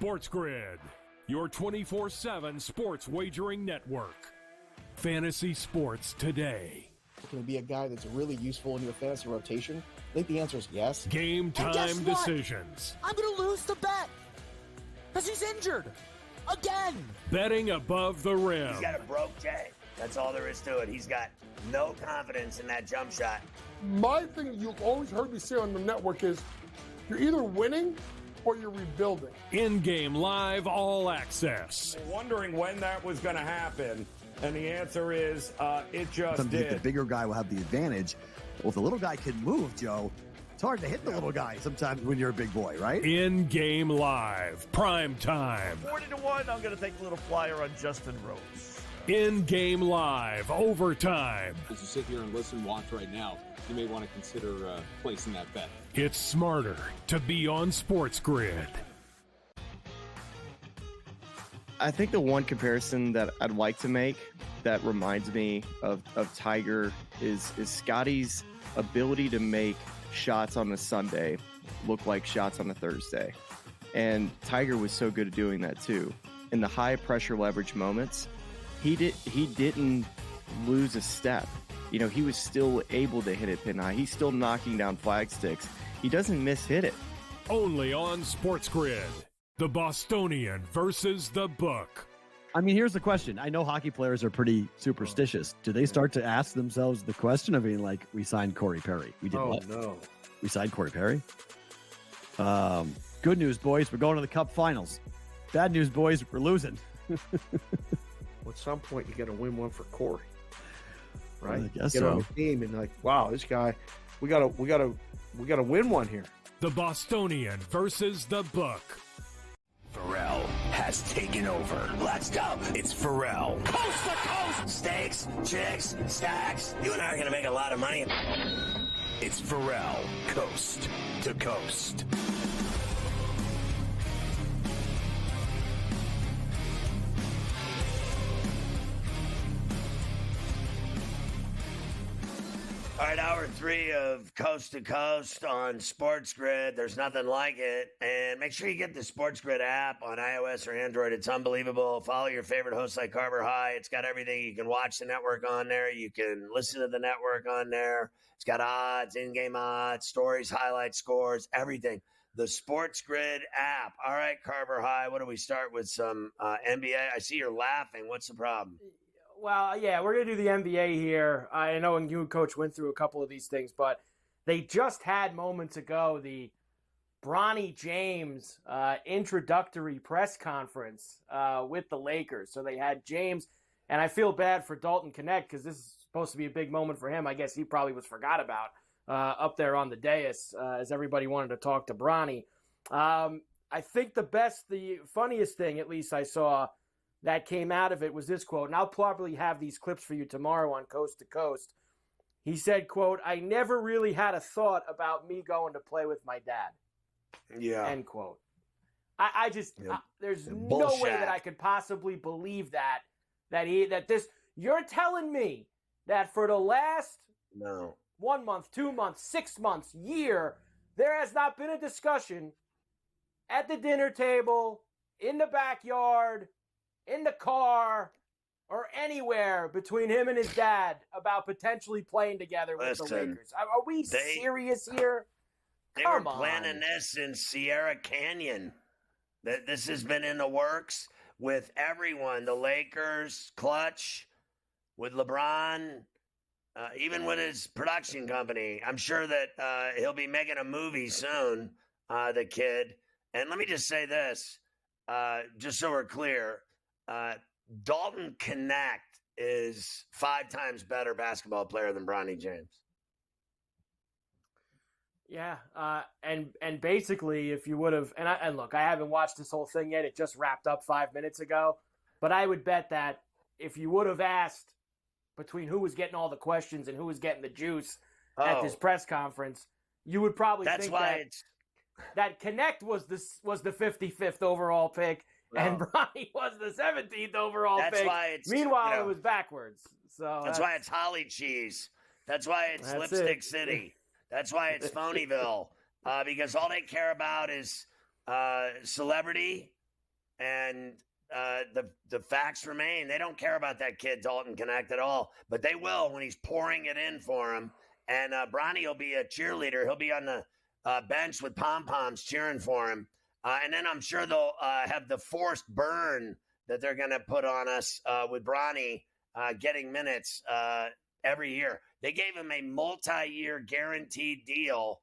SportsGrid, your 24/7 sports wagering network. Fantasy sports today. Can he be a guy that's really useful in your fantasy rotation? I think the answer is yes. Game time decisions. I'm going to lose the bet because he's injured again. Betting above the rim. He's got a broke J. That's all there is to it. He's got no confidence in that jump shot. My thing you've always heard me say on the network is you're either winning or you're rebuilding. In-game live all access. Wondering when that was going to happen, and the answer is it just did. The bigger guy will have the advantage. Well, if the little guy can move, Joe, it's hard to hit the little guy sometimes when you're a big boy, right? In-game live, prime time. 40-1, I'm going to take a little flyer on Justin Rose. In-game live, overtime. As you sit here and listen, watch right now, you may want to consider placing that bet. It's smarter to be on SportsGrid. I think the one comparison that I'd like to make that reminds me of Tiger is Scotty's ability to make shots on a Sunday look like shots on a Thursday. And Tiger was so good at doing that too. In the high pressure leverage moments, he didn't lose a step. You know, he was still able to hit it pin high. He's still knocking down flag sticks. He doesn't miss-hit it. Only on SportsGrid. The Bostonian versus the book. I mean, here's the question. I know hockey players are pretty superstitious. Do they start to ask themselves the question of being like, we signed Corey Perry? We did what? No. We signed Corey Perry? Good news, boys. We're going to the Cup Finals. Bad news, boys. We're losing. At some point, you got to win one for Corey. Right? I guess Get so. on the team and like, wow, this guy, we gotta win one here. The Bostonian versus the book. Ferrall has taken over. Let's go. It's Ferrall. Coast to coast. Steaks, chicks, stacks. You and I are going to make a lot of money. It's Ferrall. Coast to coast. All right, hour 3 of Coast to Coast on SportsGrid. There's nothing like it. And make sure you get the SportsGrid app on iOS or Android. It's unbelievable. Follow your favorite hosts like Carver High. It's got everything. You can watch the network on there. You can listen to the network on there. It's got odds, in-game odds, stories, highlights, scores, everything. The SportsGrid app. All right, Carver High, what do we start with? Some NBA? I see you're laughing. What's the problem? Well, yeah, we're going to do the NBA here. I know you and Coach went through a couple of these things, but they just had moments ago the Bronny James introductory press conference with the Lakers. So they had James, and I feel bad for Dalton Connect because this is supposed to be a big moment for him. I guess he probably was forgot about up there on the dais as everybody wanted to talk to Bronny. I think the funniest thing, at least I saw, that came out of it was this quote, and I'll probably have these clips for you tomorrow on Coast to Coast. He said, quote, "I never really had a thought about me going to play with my dad." Yeah. End quote. I just, there's Bullshit. no way that I could possibly believe you're telling me that for the last 1 month, 2 months, 6 months, year, there has not been a discussion at the dinner table, in the backyard, in the car, or anywhere between him and his dad about potentially playing together with the Lakers. Are we serious here? They were planning this in Sierra Canyon. This has been in the works with everyone. The Lakers, Clutch, with LeBron, even with his production company. I'm sure that he'll be making a movie soon, the kid. And let me just say this, just so we're clear. Dalton Connect is 5 times better basketball player than Bronny James. Yeah, and basically, if you would have, and look, I haven't watched this whole thing yet. It just wrapped up 5 minutes ago. But I would bet that if you would have asked between who was getting all the questions and who was getting the juice at this press conference, you would probably think that Connect was the 55th overall pick. And Bronny was the 17th overall pick. Meanwhile, it was backwards. So that's why it's Holly Cheese. That's why it's Lipstick City. That's why it's Phonyville. Because all they care about is celebrity And the facts remain. They don't care about that kid, Dalton Connect, at all. But they will when he's pouring it in for him. And Bronny will be a cheerleader. He'll be on the bench with pom-poms cheering for him. And then I'm sure they'll have the forced burn that they're going to put on us with Bronny getting minutes every year. They gave him a multi-year guaranteed deal.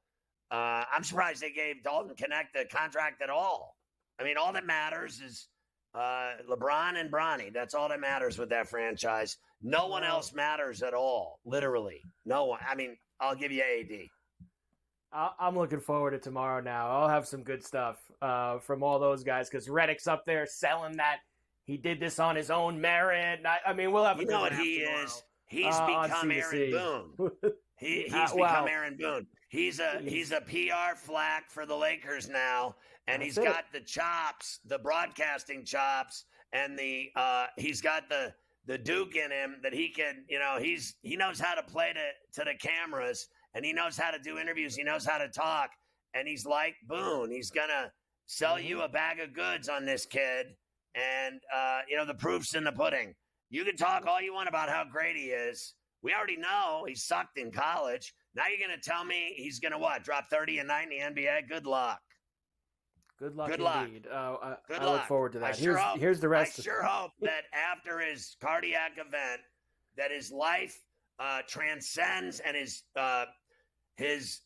I'm surprised they gave Dalton Connect the contract at all. I mean, all that matters is LeBron and Bronny. That's all that matters with that franchise. No one else matters at all, literally. No one. I mean, I'll give you AD. I'm looking forward to tomorrow now. I'll have some good stuff from all those guys because Reddick's up there selling that he did this on his own merit. I mean, we'll have a You good know what laugh he tomorrow. is? He's become Aaron Boone. He's become Aaron Boone. He's a PR flack for the Lakers now, and he's got the chops, the broadcasting chops, and he's got the Duke in him that he can, he knows how to play to the cameras, and he knows how to do interviews. He knows how to talk, and he's like Boone. He's gonna sell you a bag of goods on this kid, and the proof's in the pudding. You can talk all you want about how great he is. We already know he sucked in college. Now you're going to tell me he's going to drop 30 a night in the NBA? Good luck. Good luck Good luck. indeed. Good I luck. look forward to that. Here's the rest. I sure hope that after his cardiac event, that his life transcends and his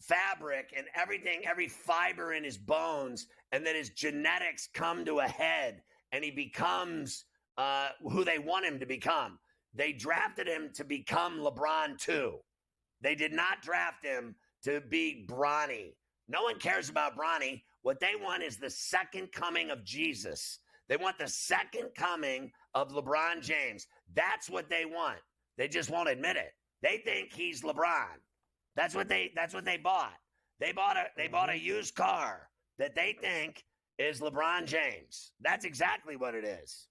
fabric and everything, every fiber in his bones, and that his genetics come to a head and he becomes who they want him to become. They drafted him to become LeBron too. They did not draft him to be Bronny. No one cares about Bronny. What they want is the second coming of Jesus. They want the second coming of LeBron James. That's what they want. They just won't admit it. They think he's LeBron. That's what they bought. They bought a used car that they think is LeBron James. That's exactly what it is.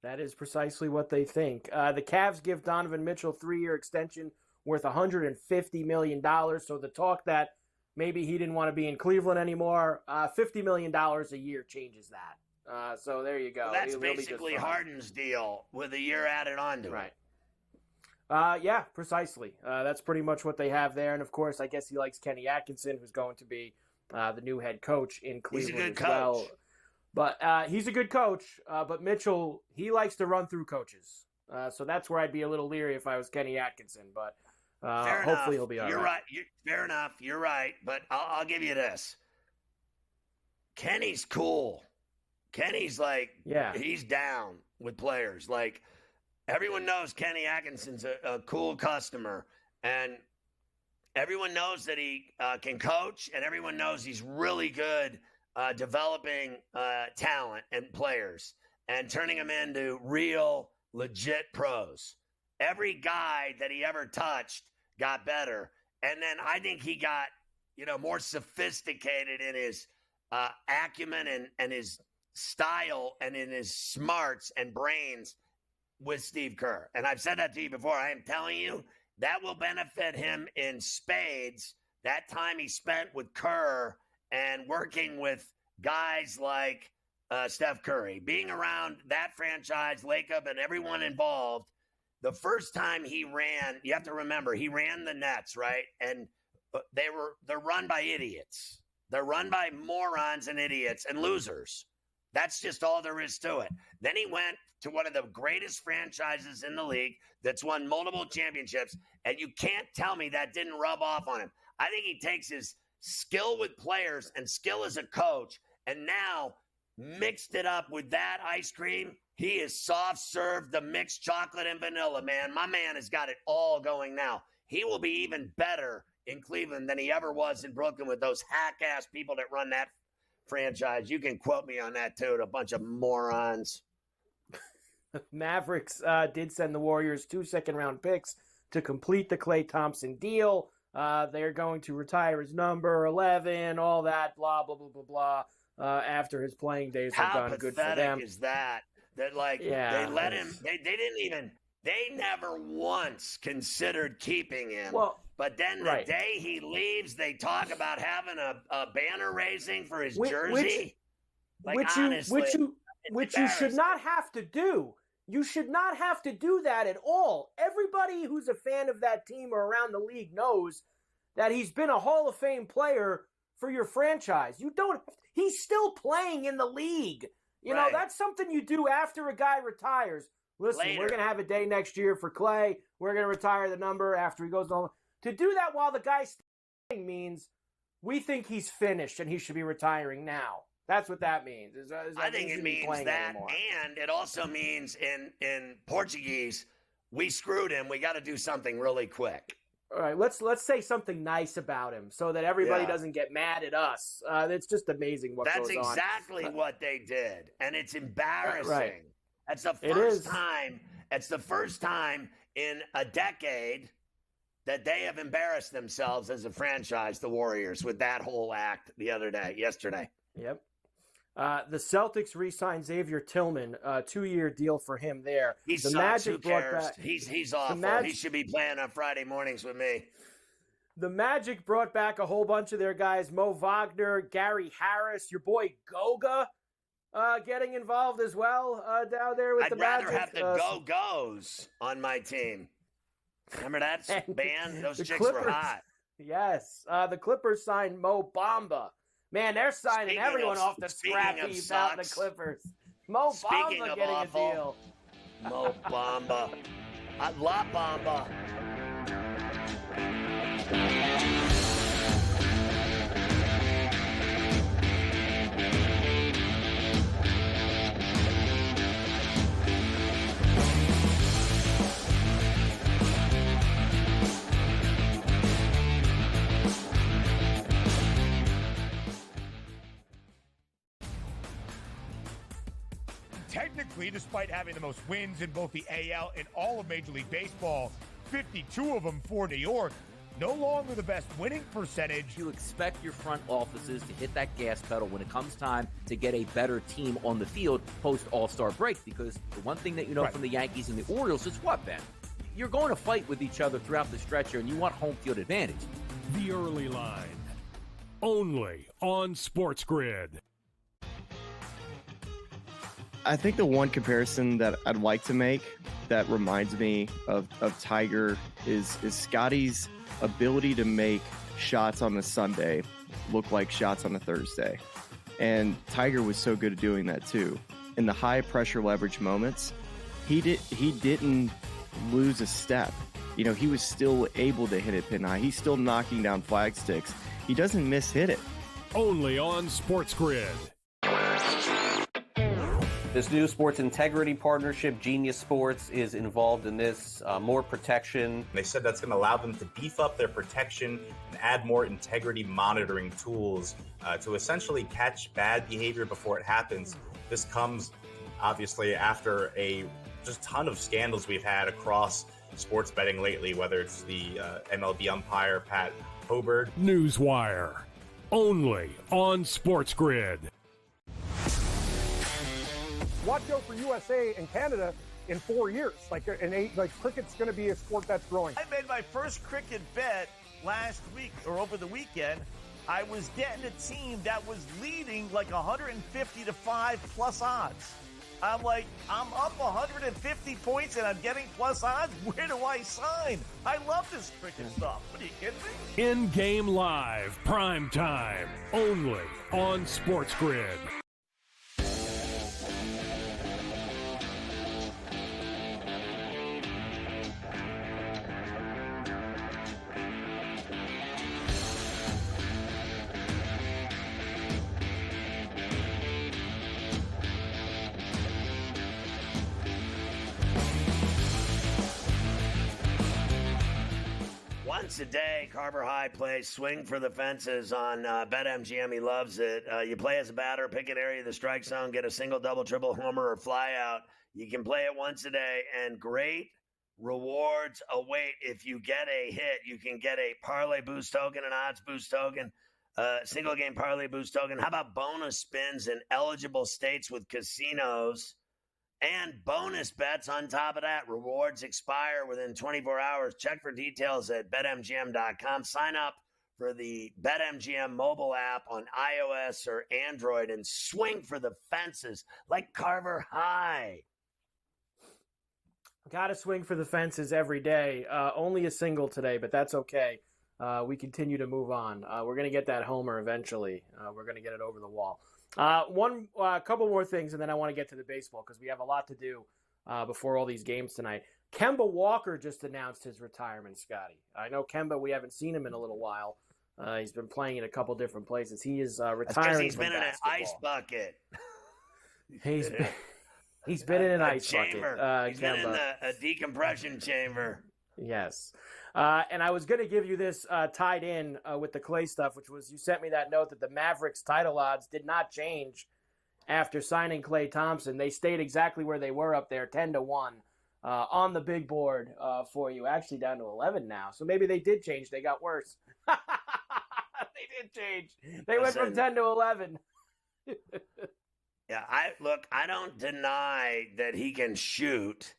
That is precisely what they think. The Cavs give Donovan Mitchell a 3-year extension worth $150 million. So the talk that maybe he didn't want to be in Cleveland anymore, $50 million a year changes that. So there you go. Well, that's basically Harden's deal with a year added on to it. Yeah, precisely. That's pretty much what they have there. And, of course, I guess he likes Kenny Atkinson, who's going to be the new head coach in Cleveland. He's a good as well. coach. But he's a good coach, but Mitchell, he likes to run through coaches. So that's where I'd be a little leery if I was Kenny Atkinson. But hopefully he'll be all right. You're right. Fair enough. You're right. But I'll give you this. Kenny's cool. Kenny's he's down with players. Like, everyone knows Kenny Atkinson's a cool customer. And everyone knows that he can coach. And everyone knows he's really good developing talent and players and turning them into real, legit pros. Every guy that he ever touched got better. And then I think he got, more sophisticated in his acumen and his style and in his smarts and brains with Steve Kerr. And I've said that to you before. I am telling you, that will benefit him in spades. That time he spent with Kerr and working with guys like Steph Curry, being around that franchise, Lacob, and everyone involved. The first time he ran, you have to remember, he ran the Nets, right? And they're run by idiots. They're run by morons and idiots and losers. That's just all there is to it. Then he went to one of the greatest franchises in the league that's won multiple championships, and you can't tell me that didn't rub off on him. I think he takes his skill with players and skill as a coach, and now mixed it up with that ice cream. He is soft served the mixed chocolate and vanilla, man. My man has got it all going now. He will be even better in Cleveland than he ever was in Brooklyn with those hack-ass people that run that franchise. You can quote me on that, too, a bunch of morons. Mavericks did send the Warriors 2 second-round picks to complete the Klay Thompson deal. They're going to retire his number 11, all that, blah, blah, blah, blah, blah, after his playing days have gone good for them. How pathetic is that? That, they let him, they didn't even, they never once considered keeping him. Well, but then the day he leaves, they talk about having a banner raising for his jersey. Like, which honestly, you should not have to do. You should not have to do that at all. Everybody who's a fan of that team or around the league knows that he's been a Hall of Fame player for your franchise. You don't. He's still playing in the league. You know, that's something you do after a guy retires. Listen, we're going to have a day next year for Clay. We're going to retire the number after he goes on. To do that while the guy's playing means we think he's finished and he should be retiring now. That's what that means. I think it means that, anymore. And it also means in Portuguese, we screwed him. We got to do something really quick. All right, let's say something nice about him so that everybody doesn't get mad at us. It's just amazing what goes on. That's exactly what they did, and it's embarrassing. Right. That's the first time. It's the first time in a decade that they have embarrassed themselves as a franchise, the Warriors, with that whole act yesterday. Yep. The Celtics re-signed Xavier Tillman, 2-year deal for him there. He sucks. Who cares? He's awful. He should be playing on Friday mornings with me. The Magic brought back a whole bunch of their guys: Mo Wagner, Gary Harris, your boy Goga, getting involved as well down there with the Magic. I'd rather have the Go-Go's on my team. Remember that band? Those chicks were hot. Yes. The Clippers signed Mo Bamba. Man, they're signing everyone off the scrap heap out in the Clippers. Mo Bamba getting a deal. Mo Bamba. La Bamba. Technically, despite having the most wins in both the AL and all of Major League Baseball, 52 of them for New York, no longer the best winning percentage. You expect your front offices to hit that gas pedal when it comes time to get a better team on the field post All-Star break, because the one thing that you know from the Yankees and the Orioles is what, Ben? You're going to fight with each other throughout the stretch here, and you want home field advantage. The Early Line, only on SportsGrid. I think the one comparison that I'd like to make that reminds me of Tiger is Scotty's ability to make shots on a Sunday look like shots on a Thursday. And Tiger was so good at doing that too. In the high pressure leverage moments, he didn't lose a step. You know, he was still able to hit it pin high. He's still knocking down flag sticks. He doesn't hit it. Only on SportsGrid. This new sports integrity partnership, Genius Sports, is involved in this. More protection. They said that's going to allow them to beef up their protection and add more integrity monitoring tools to essentially catch bad behavior before it happens. This comes, obviously, after a just ton of scandals we've had across sports betting lately, whether it's the MLB umpire, Pat Hobert. Newswire, only on SportsGrid. Watch out for USA and Canada in 4 years. Cricket's going to be a sport that's growing. I made my first cricket bet last week or over the weekend. I was getting a team that was leading like 150 to 5 plus odds. I'm like, I'm up 150 points and I'm getting plus odds. Where do I sign? I love this cricket stuff. What are you kidding me? In-game live, prime time, only on SportsGrid. Once a day, Carver High plays Swing for the Fences on BetMGM. He loves it. You play as a batter, pick an area of the strike zone, get a single, double, triple, homer, or fly out. You can play it once a day, and great rewards await. If you get a hit, you can get a parlay boost token, an odds boost token, single game parlay boost token. How about bonus spins in eligible states with casinos? And bonus bets on top of that. Rewards expire within 24 hours. Check for details at BetMGM.com. Sign up for the BetMGM mobile app on iOS or Android and swing for the fences like Carver High. Got to swing for the fences every day. Only a single today, but that's okay. We continue to move on. We're going to get that homer eventually. We're going to get it over the wall. A couple more things, and then I want to get to the baseball because we have a lot to do before all these games tonight. Kemba Walker just announced his retirement, Scotty. I know Kemba, we haven't seen him in a little while. He's been playing in a couple different places. He is retiring he's from been basketball. in an ice bucket. He's been in an ice chamber. bucket. He's been in a decompression chamber. Yes. And I was going to give you this tied in with the Clay stuff, which was you sent me that note that the Mavericks title odds did not change after signing Klay Thompson. They stayed exactly where they were up there, 10-1 on the big board for you. Actually down to 11 now. So maybe they did change. They got worse. They did change. They went from 10 to 11. Yeah, I don't deny that he can shoot.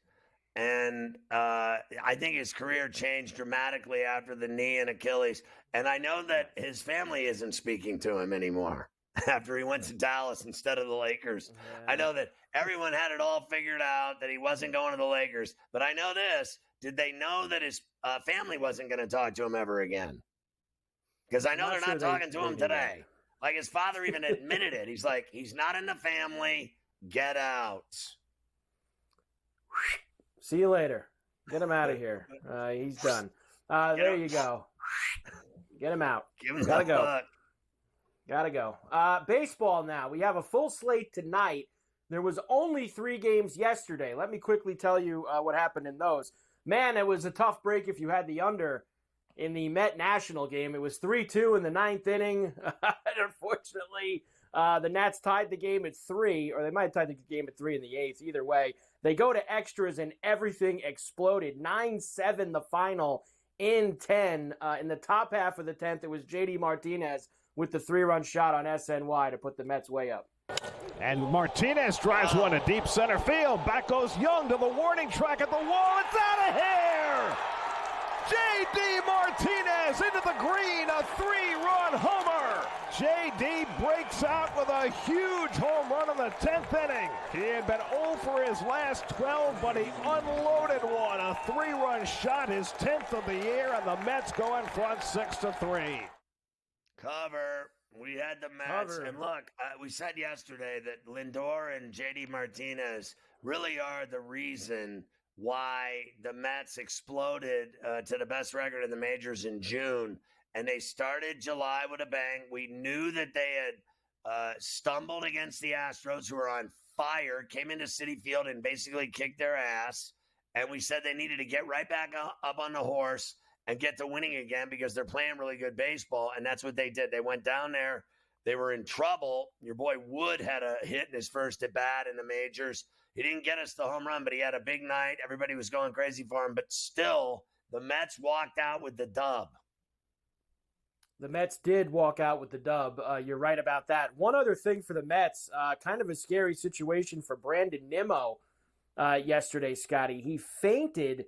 And I think his career changed dramatically after the knee and Achilles. And I know that his family isn't speaking to him anymore after he went to Dallas instead of the Lakers. Yeah. I know that everyone had it all figured out, that he wasn't going to the Lakers. But I know this. Did they know that his family wasn't going to talk to him ever again? Because I know they're not talking to him today. Like his father even admitted it. He's like, he's not in the family. Get out. See you later. Get him out of here. He's done. There you go. Get him out. Gotta go. Gotta go. Baseball now. We have a full slate tonight. There was only 3 games yesterday. Let me quickly tell you what happened in those. Man, it was a tough break if you had the under in the Met National game. It was 3-2 in the 9th inning. And unfortunately, the Nats tied the game at 3, or they might have tied the game at 3 in the 8th. Either way, they go to extras and everything exploded. 9-7 the final in 10. In the top half of the 10th, it was J.D. Martinez with the 3-run shot on SNY to put the Mets way up. And Martinez drives one to deep center field. Back goes Young to the warning track at the wall. It's out of here! J.D. Martinez into the green, a 3-run homer. J.D. breaks out with a huge home run in the 10th inning. He had been 0 for his last 12, but he unloaded one. A 3-run shot, his 10th of the year, and the Mets go in front 6-3. Cover. We had the Mets. And look, we said yesterday that Lindor and J.D. Martinez really are the reason why the Mets exploded to the best record in the majors in June. And they started July with a bang. We knew that they had stumbled against the Astros, who were on fire, came into Citi Field and basically kicked their ass. And we said they needed to get right back up on the horse and get to winning again because they're playing really good baseball. And that's what they did. They went down there. They were in trouble. Your boy Wood had a hit in his first at bat in the majors. He didn't get us the home run, but he had a big night. Everybody was going crazy for him. But still, the Mets walked out with the dub. The Mets did walk out with the dub. You're right about that. One other thing for the Mets, kind of a scary situation for Brandon Nimmo yesterday, Scotty. He fainted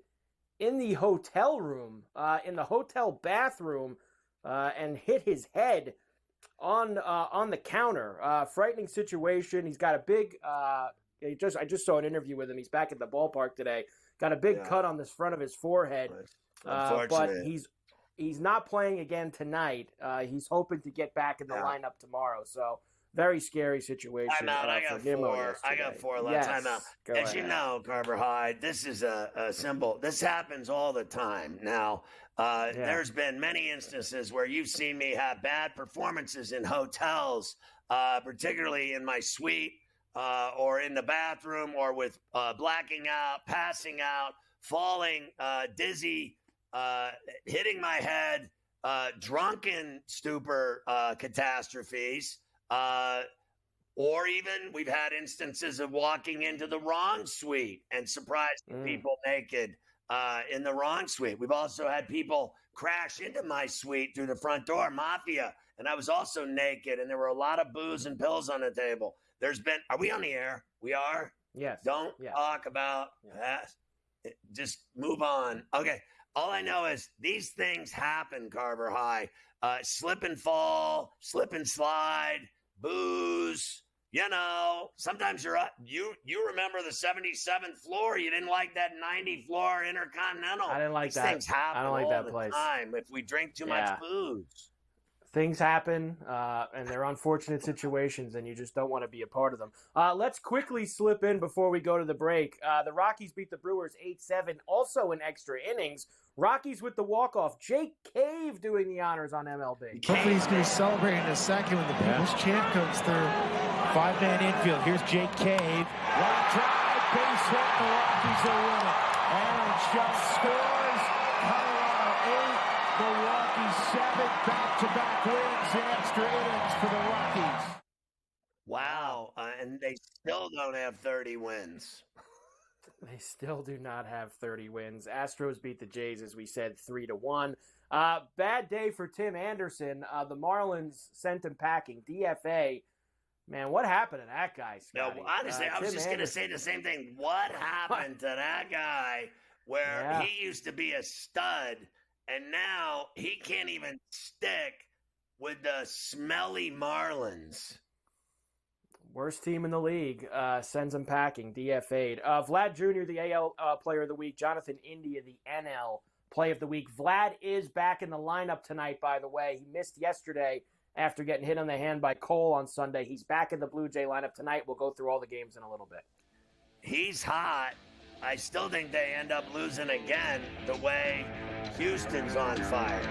in the hotel room, in the hotel bathroom, and hit his head on the counter. Frightening situation. He's got a big. I just saw an interview with him. He's back at the ballpark today. Got a big cut on the front of his forehead. But he's not playing again tonight. He's hoping to get back in the lineup tomorrow. So very scary situation. I'm out. I got 4 left. Yes. I'm out. As you know, Carver Hyde, this is a symbol. This happens all the time. Now, there's been many instances where you've seen me have bad performances in hotels, particularly in my suite or in the bathroom or with blacking out, passing out, falling, dizzy, hitting my head, drunken stupor catastrophes. Or even we've had instances of walking into the wrong suite and surprising people naked in the wrong suite. We've also had people crash into my suite through the front door, mafia, and I was also naked, and there were a lot of booze and pills on the table. Are we on the air? We are? Yes. Don't talk about that. Just move on. Okay. All I know is these things happen, Carver High. Slip and fall, slip and slide, booze. You know, sometimes you're up. You remember the 77th floor. You didn't like that 90 floor Intercontinental. I didn't like These that. things happen I don't like all that the place. time if we drink too much booze. Things happen, and they're unfortunate situations, and you just don't want to be a part of them. Let's quickly slip in before we go to the break. The Rockies beat the Brewers 8-7, also in extra innings. Rockies with the walk-off. Jake Cave doing the honors on MLB. Hopefully he's going to celebrate in a second when the People's Champ comes through. 5-man infield. Here's Jake Cave. Line drive, base hit. The Rockies are winning. Aaron Judge scores. Colorado 8. Milwaukee 7, back-to-back wins in extra innings for the Rockies. Wow, and they still don't have 30 wins. They still do not have 30 wins. Astros beat the Jays, as we said, 3-1. Bad day for Tim Anderson. The Marlins sent him packing. DFA. Man, what happened to that guy, Scotty? No, honestly, I was just going to say the same thing. What happened to that guy where he used to be a stud, and now he can't even stick with the smelly Marlins? Worst team in the league sends him packing, DFA'd. Vlad Jr., the AL Player of the Week. Jonathan India, the NL Play of the Week. Vlad is back in the lineup tonight, by the way. He missed yesterday after getting hit on the hand by Cole on Sunday. He's back in the Blue Jay lineup tonight. We'll go through all the games in a little bit. He's hot. I still think they end up losing again the way Houston's on fire.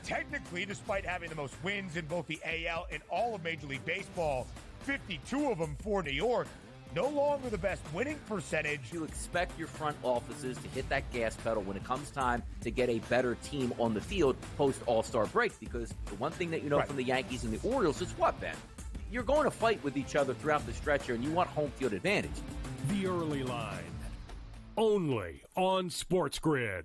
Technically, despite having the most wins in both the AL and all of Major League Baseball, 52 of them for New York, no longer the best winning percentage. You expect your front offices to hit that gas pedal when it comes time to get a better team on the field post All-Star break, because the one thing that you know from the Yankees and the Orioles is what, Ben? You're going to fight with each other throughout the stretch here, and you want home field advantage. The Early Line, only on SportsGrid.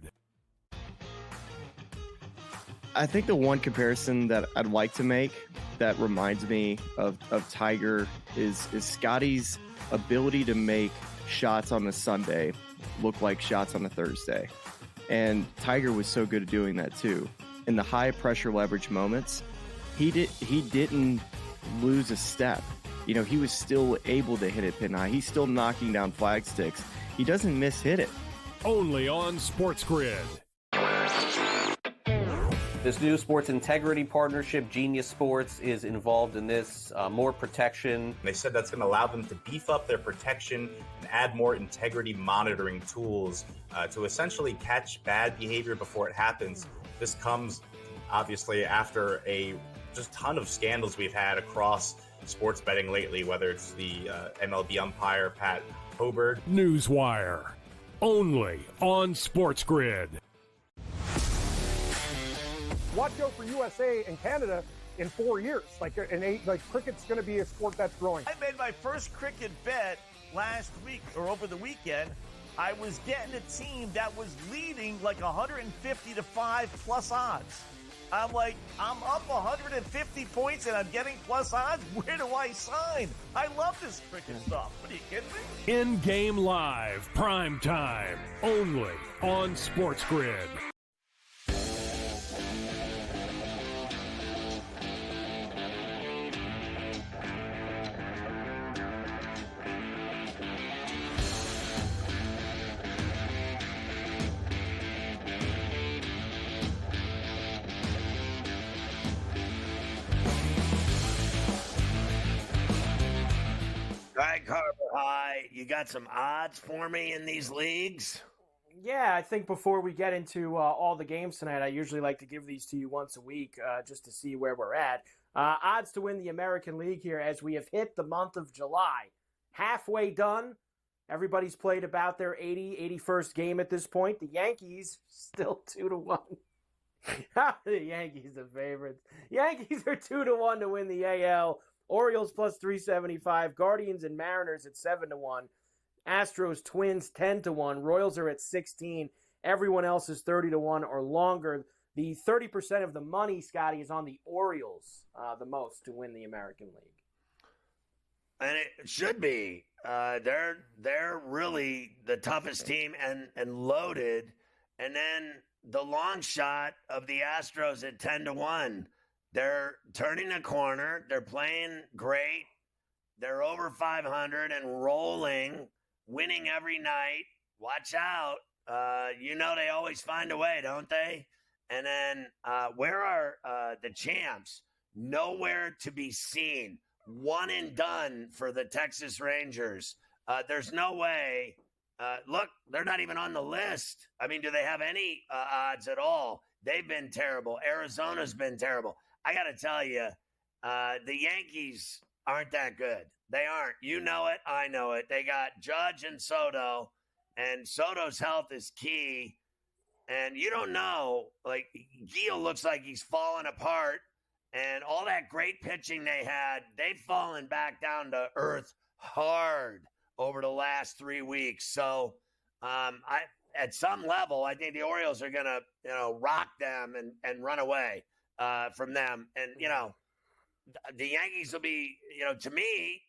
I think the one comparison that I'd like to make that reminds me of Tiger is Scotty's ability to make shots on a Sunday look like shots on a Thursday. And Tiger was so good at doing that too. In the high pressure leverage moments, he didn't lose a step. You know, he was still able to hit it pin high. He's still knocking down flag sticks. He doesn't miss-hit it. Only on SportsGrid. This new sports integrity partnership, Genius Sports, is involved in this. More protection. They said that's going to allow them to beef up their protection and add more integrity monitoring tools to essentially catch bad behavior before it happens. This comes, obviously, after a just ton of scandals we've had across sports betting lately, whether it's the MLB umpire, Pat Hoberg. Newswire, only on SportsGrid. Watch out for USA and Canada in 4 years. Cricket's going to be a sport that's growing. I made my first cricket bet last week or over the weekend. I was getting a team that was leading like 150 to 5 plus odds. I'm like, I'm up 150 points and I'm getting plus odds. Where do I sign? I love this cricket stuff. What are you kidding me? In-game live, prime time, only on SportsGrid. All right, Carver High, you got some odds for me in these leagues? Yeah, I think before we get into all the games tonight, I usually like to give these to you once a week just to see where we're at. Odds to win the American League here as we have hit the month of July. Halfway done. Everybody's played about their 81st game at this point. The Yankees still 2-1. The Yankees the favorites. Yankees are 2-1 to win the AL Orioles plus 375. Guardians and Mariners at 7-1. Astros, Twins 10-1. Royals are at 16. Everyone else is 30-1 or longer. The 30% of the money, Scotty, is on the Orioles the most to win the American League. And it should be. They're really the toughest team and loaded. And then the long shot of the Astros at 10-1. They're turning a corner. They're playing great. They're over 500 and rolling, winning every night. Watch out. They always find a way, don't they? And then where are the champs? Nowhere to be seen. One and done for the Texas Rangers. There's no way. Look, they're not even on the list. I mean, do they have any odds at all? They've been terrible. Arizona's been terrible. I got to tell you, the Yankees aren't that good. They aren't. You know it. I know it. They got Judge and Soto, and Soto's health is key. And you don't know, like, Gil looks like he's falling apart. And all that great pitching they had, they've fallen back down to earth hard over the last 3 weeks. So at some level, I think the Orioles are going to, rock them and run away from them. And, the Yankees will be, to me,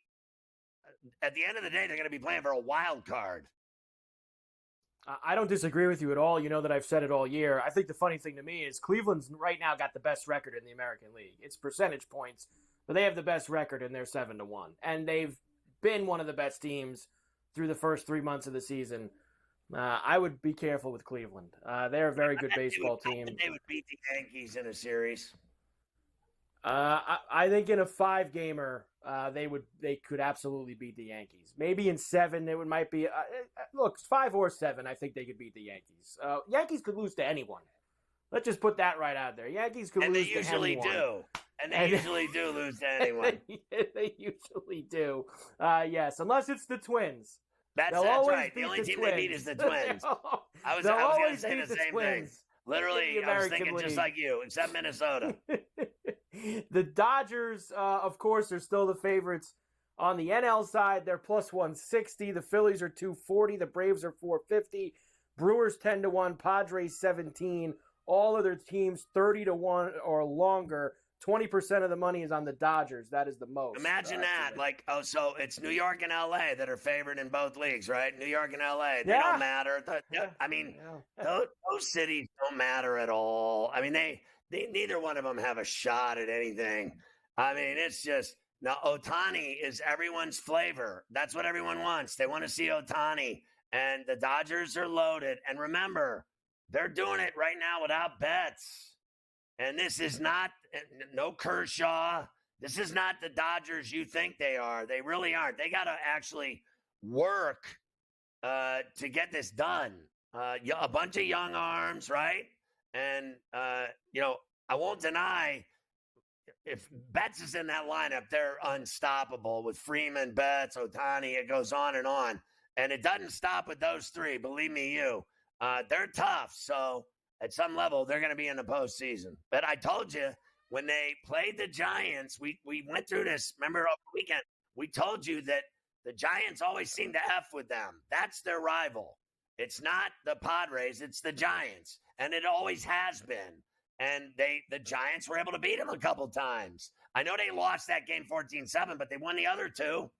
at the end of the day, they're going to be playing for a wild card. I don't disagree with you at all. You know that I've said it all year. I think the funny thing to me is Cleveland's right now got the best record in the American League. It's percentage points, but they have the best record and they're 7-1. And they've been one of the best teams through the first 3 months of the season. I would be careful with Cleveland. They're a very good baseball team. They would beat the Yankees in a series. I think in a 5-gamer, they could absolutely beat the Yankees. Maybe in 7, it might be. Look, 5 or 7, I think they could beat the Yankees. Yankees could lose to anyone. Let's just put that right out there. Yankees could lose to anyone. And they usually do. And they usually do lose to anyone. They usually do. Yes, unless it's the Twins. That's right. The only team they beat is the Twins. I was going to say the same thing. Literally, I was thinking just like you, except Minnesota. The Dodgers, of course, are still the favorites on the NL side. They're plus 160. The Phillies are 240. The Braves are 450. Brewers 10-1. Padres 17. All other teams 30-1 or longer. 20% of the money is on the Dodgers. That is the most. Imagine that. So it's New York and L.A. that are favored in both leagues, right? New York and L.A. They don't matter. Those cities don't matter at all. I mean, they neither one of them have a shot at anything. I mean, it's just now Ohtani is everyone's flavor. That's what everyone wants. They want to see Ohtani, and the Dodgers are loaded. And remember, they're doing it right now without Betts. And this is not no Kershaw. This is not the Dodgers you think they are. They really aren't. They got to actually work to get this done. A bunch of young arms, right? And, I won't deny if Betts is in that lineup, they're unstoppable with Freeman, Betts, Ohtani. It goes on. And it doesn't stop with those three. Believe me, they're tough. So at some level, they're going to be in the postseason. But I told you, when they played the Giants, we went through this. Remember over the weekend, we told you that the Giants always seem to F with them. That's their rival. It's not the Padres, it's the Giants. And it always has been. And the Giants were able to beat them a couple times. I know they lost that game 14-7, but they won the other two.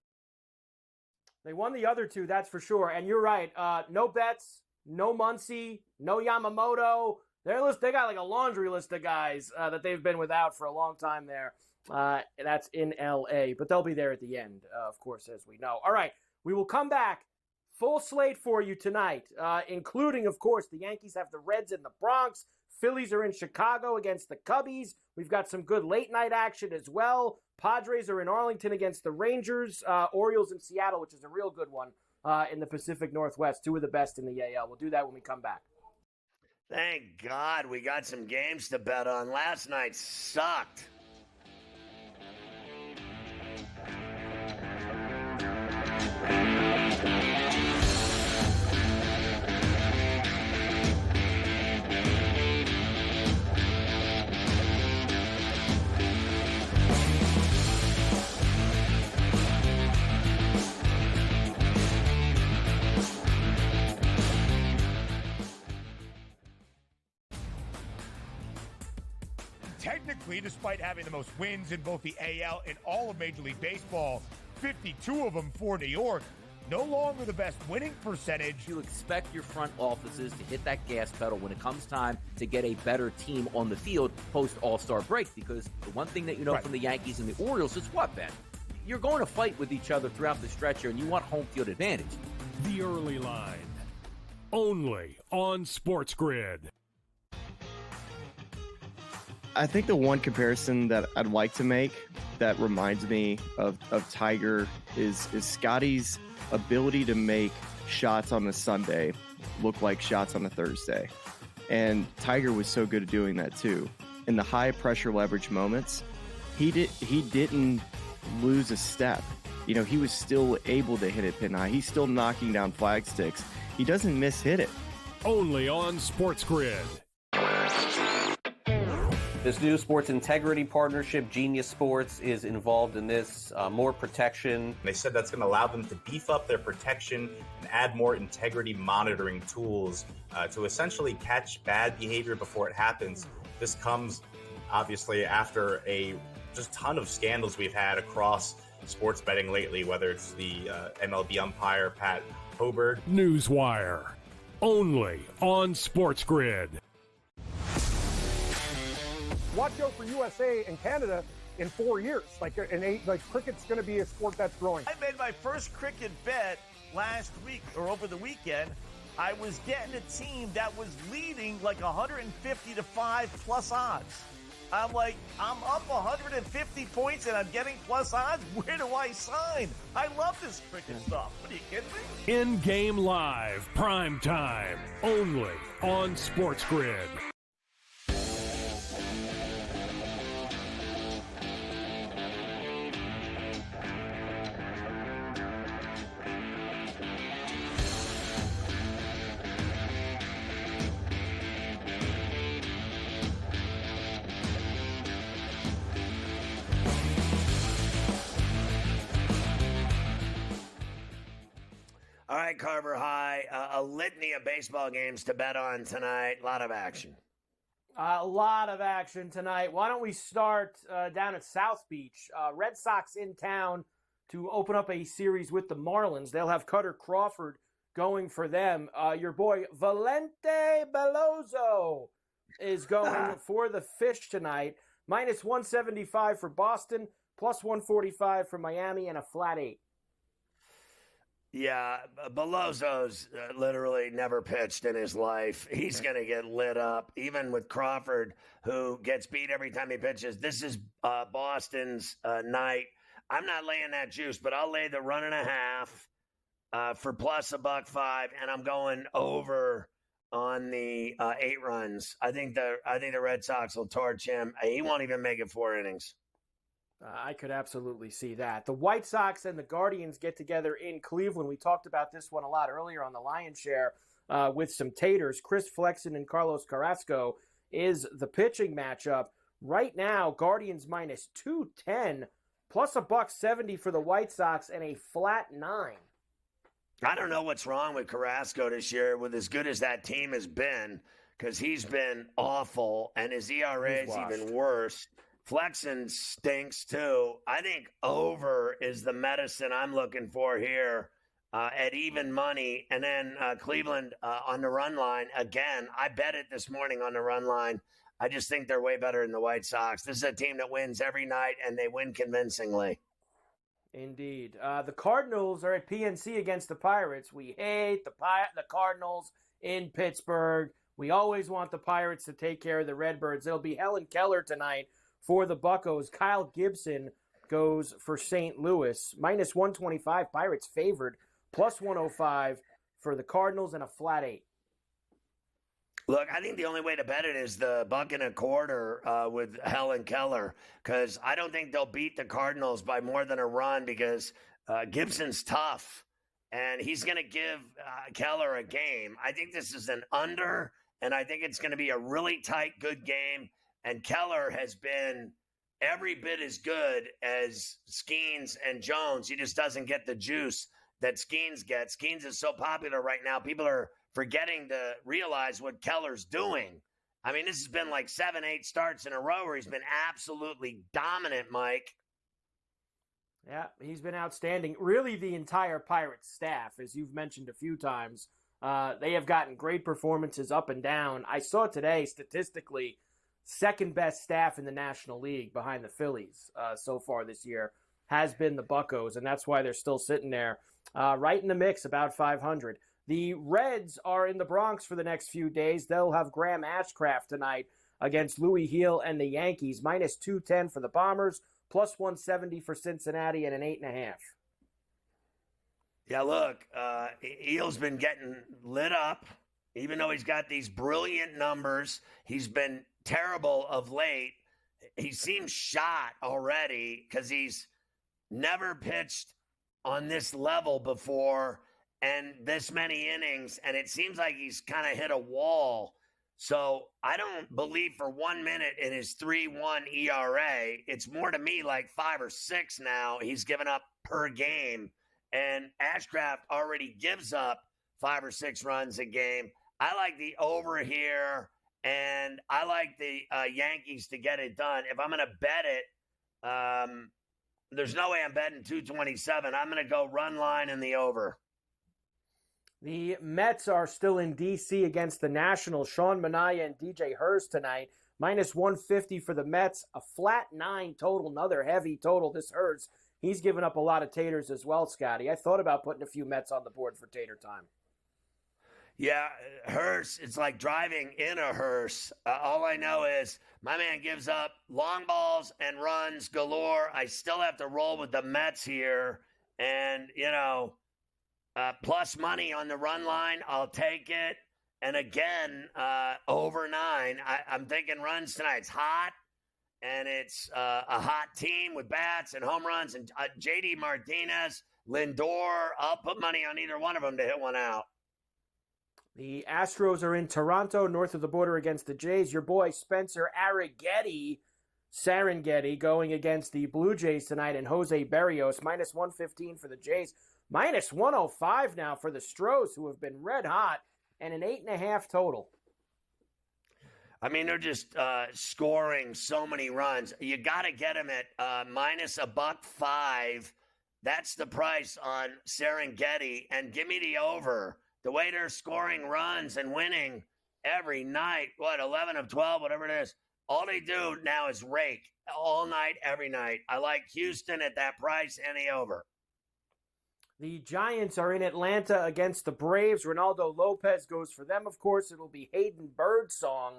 They won the other two, that's for sure. And you're right. No Betts, no Muncy, no Yamamoto. They got like a laundry list of guys that they've been without for a long time there. That's in L.A., but they'll be there at the end, of course, as we know. All right, we will come back. Full slate for you tonight, including, of course, the Yankees have the Reds in the Bronx. Phillies are in Chicago against the Cubbies. We've got some good late-night action as well. Padres are in Arlington against the Rangers. Orioles in Seattle, which is a real good one in the Pacific Northwest. Two of the best in the AL. We'll do that when we come back. Thank God we got some games to bet on. Last night sucked. technically, despite having the most wins in both the AL and all of Major League Baseball, 52 of them for New York, no longer the best winning percentage. You expect your front offices to hit that gas pedal when it comes time to get a better team on the field post All-Star break, because the one thing that you know from the Yankees and the Orioles is what, Ben? You're going to fight with each other throughout the stretch here, and you want home field advantage. The Early Line, only on SportsGrid. I think the one comparison that I'd like to make that reminds me of Tiger is Scotty's ability to make shots on a Sunday look like shots on a Thursday. And Tiger was so good at doing that too. In the high pressure leverage moments, he didn't lose a step. You know, he was still able to hit it pin high. He's still knocking down flag sticks. He doesn't miss-hit it. Only on SportsGrid. This new sports integrity partnership, Genius Sports, is involved in this. More protection. They said that's going to allow them to beef up their protection and add more integrity monitoring tools to essentially catch bad behavior before it happens. This comes, obviously, after a just ton of scandals we've had across sports betting lately, whether it's the MLB umpire, Pat Hoberg. Newswire, only on SportsGrid. Watch out for USA and Canada in 4 years. Cricket's going to be a sport that's growing. I made my first cricket bet last week or over the weekend. I was getting a team that was leading like 150 to 5 plus odds. I'm like, I'm up 150 points and I'm getting plus odds. Where do I sign? I love this cricket stuff. What are you kidding me? In-game live, prime time, only on SportsGrid. All right, Carver High, a litany of baseball games to bet on tonight. A lot of action. A lot of action tonight. Why don't we start down at South Beach? Red Sox in town to open up a series with the Marlins. They'll have Cutter Crawford going for them. Your boy Valente Beloso is going for the Fish tonight. Minus 175 for Boston, plus 145 for Miami, and a flat 8. Yeah, Beloso's literally never pitched in his life. He's going to get lit up, even with Crawford, who gets beat every time he pitches. This is Boston's night. I'm not laying that juice, but I'll lay the 1.5 for plus $1.05, and I'm going over on the 8 runs. I think the Red Sox will torch him. He won't even make it 4 innings. I could absolutely see that. The White Sox and the Guardians get together in Cleveland. We talked about this one a lot earlier on the Lion's Share with some taters. Chris Flexen and Carlos Carrasco is the pitching matchup. Right now, Guardians minus 210, plus $1.70 for the White Sox, and a flat 9. I don't know what's wrong with Carrasco this year, with as good as that team has been, because he's been awful, and his ERA is even worse. Flexen stinks too. I think over is the medicine I'm looking for here at even money. And then Cleveland on the run line. Again, I bet it this morning on the run line. I just think they're way better than the White Sox. This is a team that wins every night, and they win convincingly. Indeed. The Cardinals are at PNC against the Pirates. We hate the Cardinals in Pittsburgh. We always want the Pirates to take care of the Redbirds. It'll be Helen Keller tonight for the Buccos. Kyle Gibson goes for St. Louis. Minus 125, Pirates favored. Plus 105 for the Cardinals, and a flat 8. Look, I think the only way to bet it is the $1.25 with Helen Keller, because I don't think they'll beat the Cardinals by more than a run, because Gibson's tough, and he's going to give Keller a game. I think this is an under, and I think it's going to be a really tight, good game. And Keller has been every bit as good as Skeens and Jones. He just doesn't get the juice that Skeens gets. Skeens is so popular right now, people are forgetting to realize what Keller's doing. I mean, this has been like 7-8 starts in a row where he's been absolutely dominant, Mike. Yeah, he's been outstanding. Really, the entire Pirates staff, as you've mentioned a few times, they have gotten great performances up and down. I saw today, statistically, second best staff in the National League behind the Phillies so far this year has been the Buccos, and that's why they're still sitting there right in the mix, about 500. The Reds are in the Bronx for the next few days. They'll have Graham Ashcraft tonight against Louis Heel and the Yankees. Minus 210 for the Bombers, plus 170 for Cincinnati, and an 8.5. Yeah, look, Eel's been getting lit up. Even though he's got these brilliant numbers, he's been terrible of late. He seems shot already because he's never pitched on this level before and this many innings, and it seems like he's kind of hit a wall. So I don't believe for 1 minute in his 3.1 ERA. It's more to me like 5 or 6 now he's given up per game, and Ashcraft already gives up 5 or 6 runs a game. I like the over here, and I like the Yankees to get it done. If I'm going to bet it, there's no way I'm betting 227. I'm going to go run line in the over. The Mets are still in D.C. against the Nationals. Sean Manaea and DJ Hurst tonight. Minus 150 for the Mets. A flat 9 total. Another heavy total. This Hurst, he's given up a lot of taters as well, Scotty. I thought about putting a few Mets on the board for tater time. Yeah, Hurst, it's like driving in a hearse. All I know is my man gives up long balls and runs galore. I still have to roll with the Mets here. And, plus money on the run line, I'll take it. And again, over 9. I'm thinking runs tonight. It's hot, and it's a hot team with bats and home runs. And J.D. Martinez, Lindor, I'll put money on either one of them to hit one out. The Astros are in Toronto, north of the border against the Jays. Your boy Spencer Sarangetti going against the Blue Jays tonight, and Jose Berrios, minus 115 for the Jays. Minus 105 now for the Stros, who have been red hot, and an 8.5 total. I mean, they're just scoring so many runs. You got to get them at minus $1.05. That's the price on Serengeti, and give me the over. The way they're scoring runs and winning every night, 11 of 12, whatever it is, all they do now is rake all night, every night. I like Houston at that price and the over. The Giants are in Atlanta against the Braves. Ronaldo Lopez goes for them, of course. It'll be Hayden Birdsong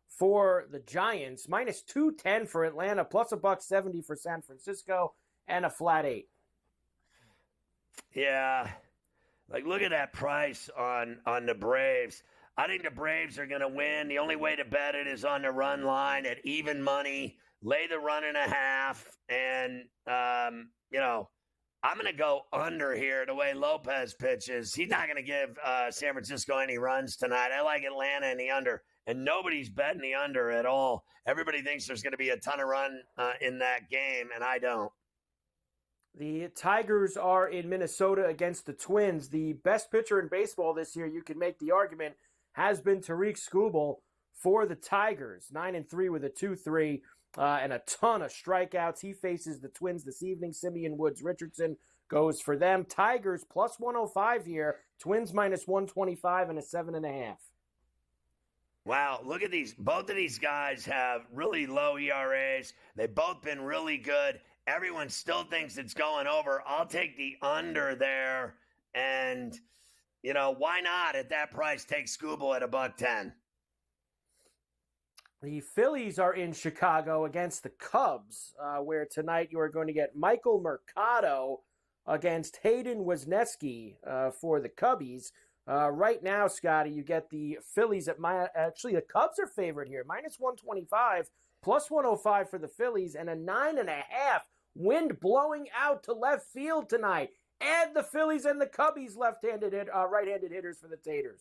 for the Giants. Minus 210 for Atlanta, plus $1.70 for San Francisco, and a flat 8. Yeah. Like, look at that price on the Braves. I think the Braves are going to win. The only way to bet it is on the run line at even money. Lay the 1.5. And, I'm going to go under here the way Lopez pitches. He's not going to give San Francisco any runs tonight. I like Atlanta in the under. And nobody's betting the under at all. Everybody thinks there's going to be a ton of run in that game, and I don't. The Tigers are in Minnesota against the Twins. The best pitcher in baseball this year, you can make the argument, has been Tariq Skubal for the Tigers. 9-3 with a 2.3 and a ton of strikeouts. He faces the Twins this evening. Simeon Woods Richardson goes for them. Tigers plus 105 here. Twins minus 125 and a 7.5. Wow, look at these. Both of these guys have really low ERAs. They've both been really good. Everyone still thinks it's going over. I'll take the under there. And, why not at that price take Skubal at $1.10? The Phillies are in Chicago against the Cubs, where tonight you are going to get Michael Mercado against Hayden Wesneski for the Cubbies. Right now, Scotty, you get the Phillies at actually, the Cubs are favored here. Minus 125, plus 105 for the Phillies, and a 9.5. Wind blowing out to left field tonight. Add the Phillies and the Cubbies right-handed hitters for the Taters.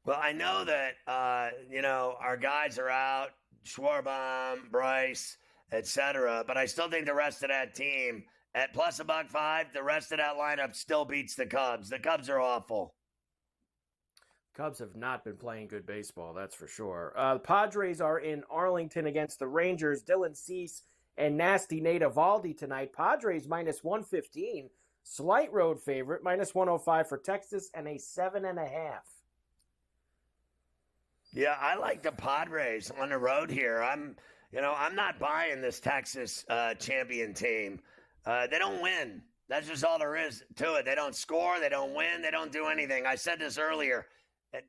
Well, I know that, our guys are out, Schwarbaum, Bryce, etc., but I still think the rest of that team, at plus $1.05, the rest of that lineup still beats the Cubs. The Cubs are awful. Cubs have not been playing good baseball, that's for sure. The Padres are in Arlington against the Rangers. Dylan Cease and Nasty Nate Eovaldi tonight. Padres minus 115. Slight road favorite, minus 105 for Texas, and a 7.5. Yeah, I like the Padres on the road here. I'm not buying this Texas champion team. They don't win. That's just all there is to it. They don't score. They don't win. They don't do anything. I said this earlier.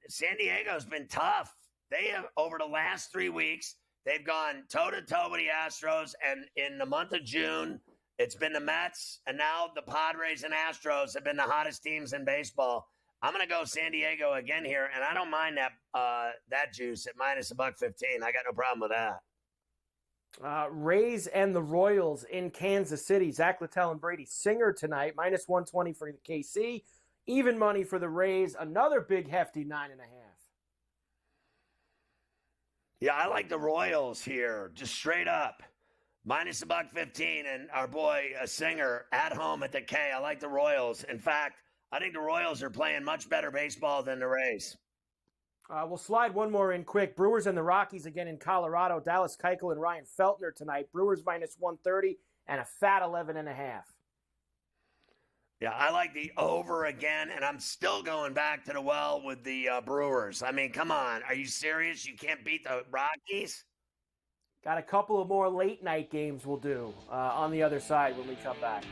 San Diego's been tough. They have, over the last 3 weeks, they've gone toe-to-toe with the Astros, and in the month of June, it's been the Mets, and now the Padres and Astros have been the hottest teams in baseball. I'm going to go San Diego again here, and I don't mind that juice at minus $1.15. I got no problem with that. Rays and the Royals in Kansas City. Zach Littell and Brady Singer tonight, minus 120 for the KC. Even money for the Rays, another big hefty 9.5. Yeah, I like the Royals here, just straight up. Minus $1.15, and our boy Singer at home at the K. I like the Royals. In fact, I think the Royals are playing much better baseball than the Rays. We'll slide one more in quick. Brewers and the Rockies again in Colorado. Dallas Keuchel and Ryan Feltner tonight. Brewers minus 130 and a fat 11.5. Yeah, I like the over again, and I'm still going back to the well with the Brewers. I mean, come on. Are you serious? You can't beat the Rockies? Got a couple of more late night games we'll do on the other side when we come back.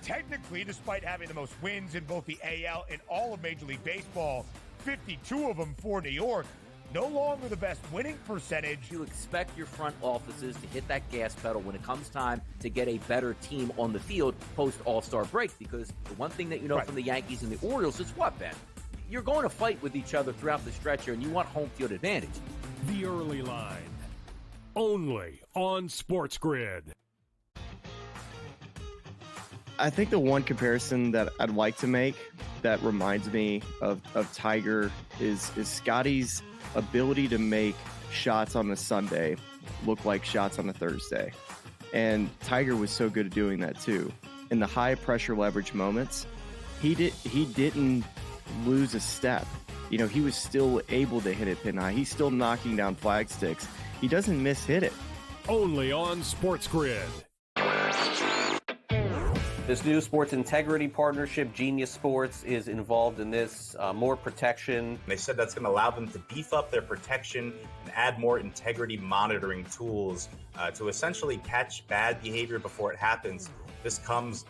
Technically, despite having the most wins in both the AL and all of Major League Baseball, 52 of them for New York, no longer the best winning percentage. You expect your front offices to hit that gas pedal when it comes time to get a better team on the field post All-Star break, because the one thing that you know from the Yankees and the Orioles is what, Ben? You're going to fight with each other throughout the stretch here, and you want home field advantage. The Early Line, only on SportsGrid. I think the one comparison that I'd like to make that reminds me of Tiger is Scotty's ability to make shots on a Sunday look like shots on a Thursday. And Tiger was so good at doing that too. In the high pressure leverage moments, he didn't lose a step. You know, he was still able to hit it pin high. He's still knocking down flag sticks. He doesn't miss-hit it. Only on SportsGrid. This new sports integrity partnership, Genius Sports, is involved in this. More protection. They said that's going to allow them to beef up their protection and add more integrity monitoring tools to essentially catch bad behavior before it happens. This comes,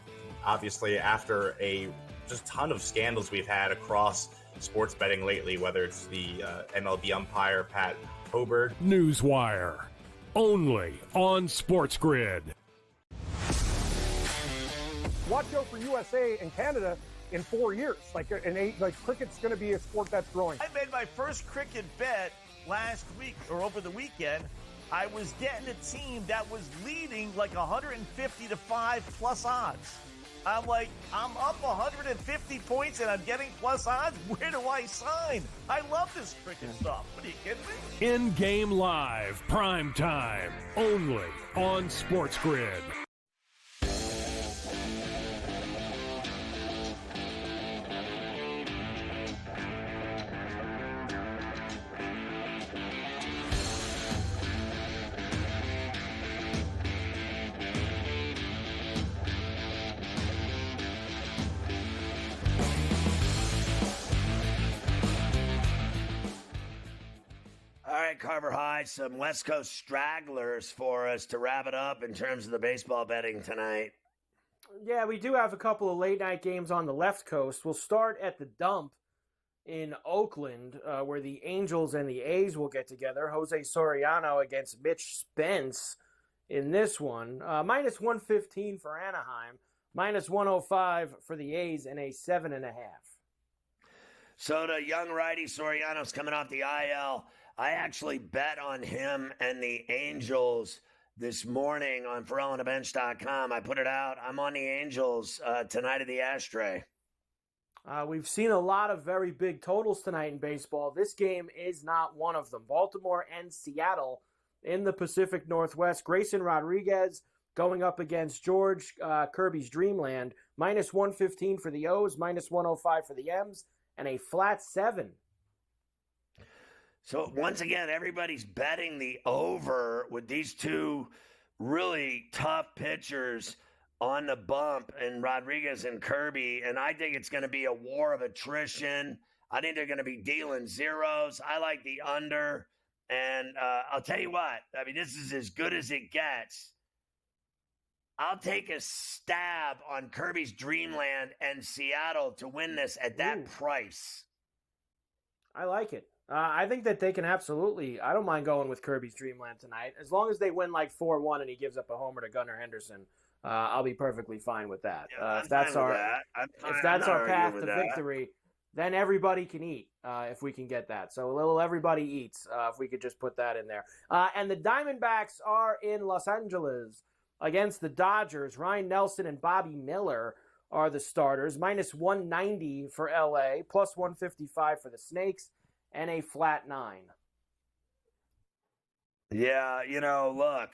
obviously, after a just ton of scandals we've had across sports betting lately, whether it's the MLB umpire, Pat Hoberg. Newswire, only on SportsGrid. Watch out for USA and Canada in 4 years. Cricket's going to be a sport that's growing. I made my first cricket bet last week or over the weekend. I was getting a team that was leading like 150 to 5 plus odds. I'm like, I'm up 150 points and I'm getting plus odds. Where do I sign? I love this cricket stuff. What are you kidding me? In-game live, prime time, only on SportsGrid. All right, Carver High, some West Coast stragglers for us to wrap it up in terms of the baseball betting tonight. Yeah, we do have a couple of late night games on the left coast. We'll start at the Dump in Oakland, where the Angels and the A's will get together. Jose Soriano against Mitch Spence in this one. Minus 115 for Anaheim, minus 105 for the A's, and a 7.5. So the young righty Soriano's coming off the IL. I actually bet on him and the Angels this morning on FerrallOnTheBench.com. I put it out. I'm on the Angels tonight at the Ashtray. We've seen a lot of very big totals tonight in baseball. This game is not one of them. Baltimore and Seattle in the Pacific Northwest. Grayson Rodriguez going up against George Kirby's Dreamland. Minus 115 for the O's, minus 105 for the M's, and a flat 7. So once again, everybody's betting the over with these two really tough pitchers on the bump, and Rodriguez and Kirby, and I think it's going to be a war of attrition. I think they're going to be dealing zeros. I like the under, and I'll tell you what, I mean, this is as good as it gets. I'll take a stab on Kirby's Dreamland and Seattle to win this at that price. I like it. I think that they can absolutely. I don't mind going with Kirby's Dreamland tonight. As long as they win like 4-1 and he gives up a homer to Gunnar Henderson, I'll be perfectly fine with that. If that's our path to victory, then everybody can eat if we can get that. So a little everybody eats if we could just put that in there. And the Diamondbacks are in Los Angeles against the Dodgers. Ryan Nelson and Bobby Miller are the starters. Minus 190 for LA, plus 155 for the Snakes, and a flat 9. Yeah, look,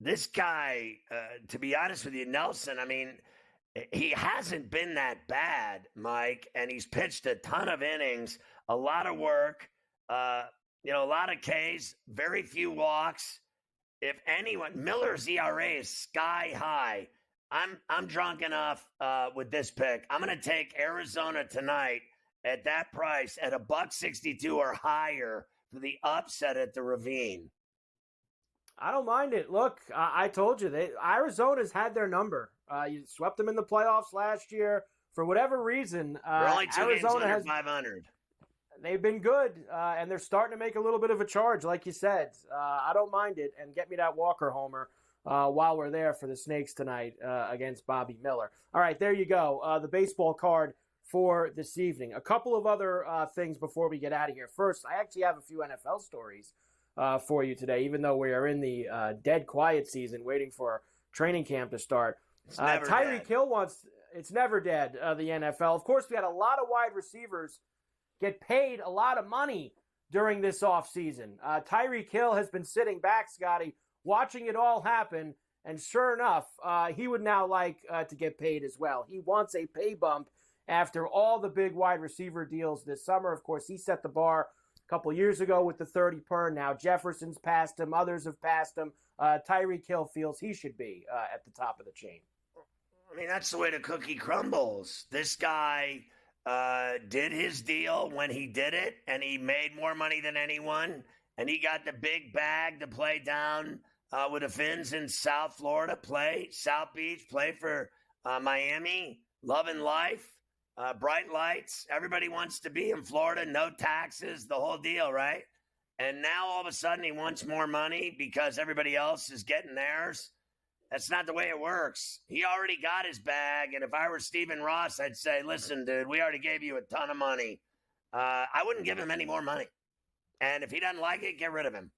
this guy, to be honest with you, Nelson, I mean, he hasn't been that bad, Mike, and he's pitched a ton of innings, a lot of work, a lot of Ks, very few walks. If anyone, Miller's ERA is sky high. I'm drunk enough with this pick. I'm going to take Arizona tonight at that price at $1.62 or higher for the upset at the Ravine. I don't mind it. Look, I told you, Arizona's had their number. You swept them in the playoffs last year. For whatever reason, they're only 2 Arizona games under has 500. They've been good, and they're starting to make a little bit of a charge, like you said. I don't mind it, and get me that Walker homer while we're there for the Snakes tonight against Bobby Miller. All right, there you go. The baseball card for this evening. A couple of other things before we get out of here. First, I actually have a few NFL stories for you today, even though we are in the dead quiet season waiting for training camp to start. Tyreek Hill wants – it's never dead, the NFL. Of course, we had a lot of wide receivers get paid a lot of money during this offseason. Tyreek Hill has been sitting back, Scotty, watching it all happen, and sure enough, he would now like to get paid as well. He wants a pay bump after all the big wide receiver deals this summer. Of course, he set the bar a couple years ago with the 30 per. Now Jefferson's passed him. Others have passed him. Tyreek Hill feels he should be at the top of the chain. I mean, that's the way the cookie crumbles. This guy did his deal when he did it, and he made more money than anyone, and he got the big bag to play down with the Finns in South Florida, play South Beach, play for Miami, loving life, bright lights. Everybody wants to be in Florida, no taxes, the whole deal, right? And now all of a sudden he wants more money because everybody else is getting theirs. That's not the way it works. He already got his bag, and if I were Stephen Ross, I'd say, listen, dude, we already gave you a ton of money. I wouldn't give him any more money. And if he doesn't like it, get rid of him.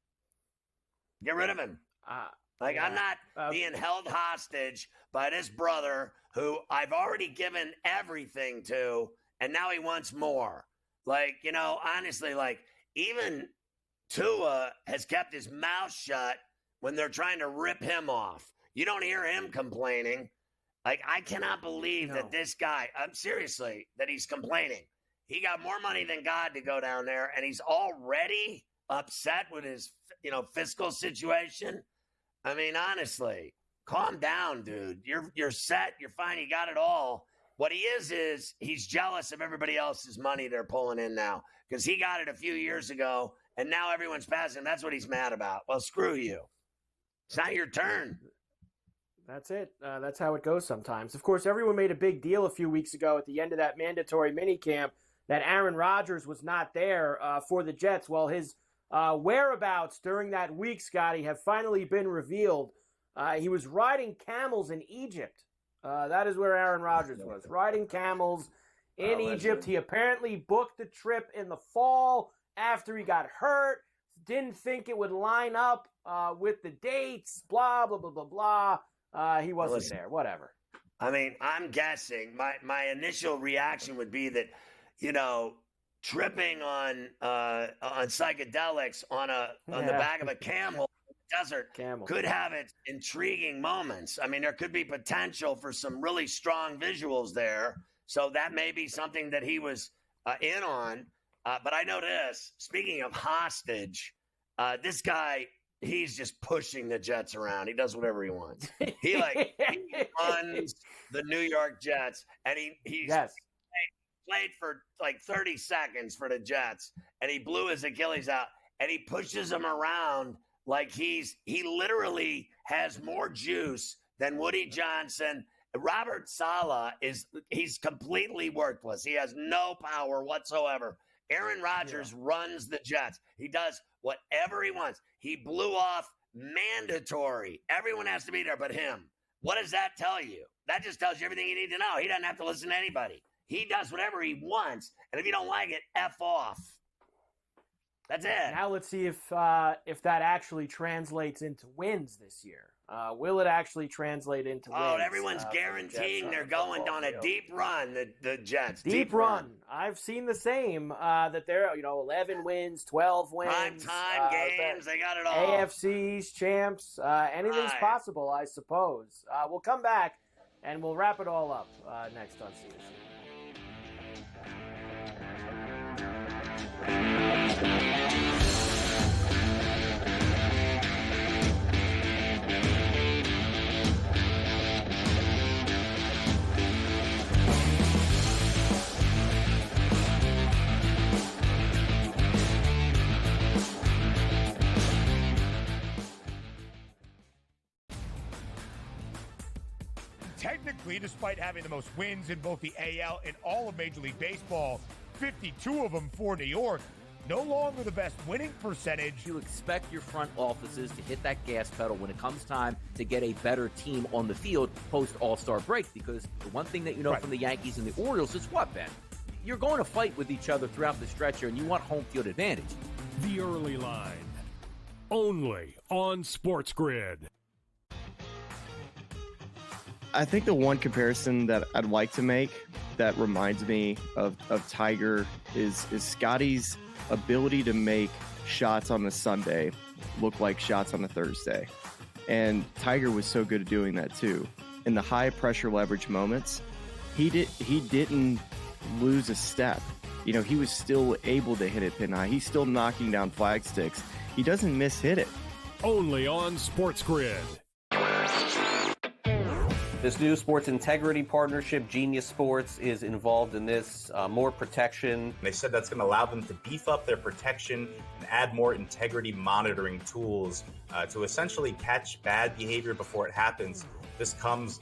Get rid of him. Yeah. I'm not being held hostage by this brother who I've already given everything to, and now he wants more. Honestly, even Tua has kept his mouth shut when they're trying to rip him off. You don't hear him complaining. I cannot believe that this guy, seriously, that he's complaining. He got more money than God to go down there, and he's already upset with his, fiscal situation. I mean, honestly, calm down, dude. You're set. You're fine. You got it all. What he is he's jealous of everybody else's money they're pulling in now because he got it a few years ago, and now everyone's passing. That's what he's mad about. Well, screw you. It's not your turn. That's it. That's how it goes sometimes. Of course, everyone made a big deal a few weeks ago at the end of that mandatory minicamp that Aaron Rodgers was not there for the Jets. Well, his whereabouts during that week, Scotty, have finally been revealed. He was riding camels in Egypt. That is where Aaron Rodgers was, riding camels in Egypt. He apparently booked the trip in the fall after he got hurt. Didn't think it would line up with the dates, blah, blah, blah, blah, blah. He wasn't there, whatever. I mean, I'm guessing my initial reaction would be that, tripping on psychedelics on the back of a camel in the desert could have its intriguing moments. I mean, there could be potential for some really strong visuals there. So that may be something that he was in on. But I know this, speaking of hostage, this guy, he's just pushing the Jets around. He does whatever he wants. He runs the New York Jets, and he's played for like 30 seconds for the Jets, and he blew his Achilles out, and he pushes him around like he literally has more juice than Woody Johnson. Robert Saleh he's completely worthless. He has no power whatsoever. Aaron Rodgers runs the Jets. He does whatever he wants. He blew off mandatory. Everyone has to be there but him. What does that tell you? That just tells you everything you need to know. He doesn't have to listen to anybody. He does whatever he wants, and if you don't like it, F off. That's it. Now let's see if that actually translates into wins this year. Will it actually translate into wins? Oh, everyone's guaranteeing they're going on a deep run, the Jets. Deep run. I've seen the same, that they're, 11 wins, 12 wins. Prime time games, they got it all. AFCs, champs, anything's possible, I suppose. We'll come back, and we'll wrap it all up next on CSC. Technically, despite having the most wins in both the AL and all of Major League Baseball, 52 of them for New York, no longer the best winning percentage. You expect your front offices to hit that gas pedal when it comes time to get a better team on the field post All-Star break, because the one thing that you know from the Yankees and the Orioles is what, Ben? You're going to fight with each other throughout the stretch here, and you want home field advantage. The Early Line, only on SportsGrid. I think the one comparison that I'd like to make that reminds me of Tiger is Scotty's ability to make shots on a Sunday look like shots on a Thursday. And Tiger was so good at doing that too. In the high pressure leverage moments, he didn't lose a step. He was still able to hit it pin high. He's still knocking down flag sticks. He doesn't miss-hit it. Only on SportsGrid. This new sports integrity partnership, Genius Sports, is involved in this. More protection. They said that's going to allow them to beef up their protection and add more integrity monitoring tools to essentially catch bad behavior before it happens. This comes,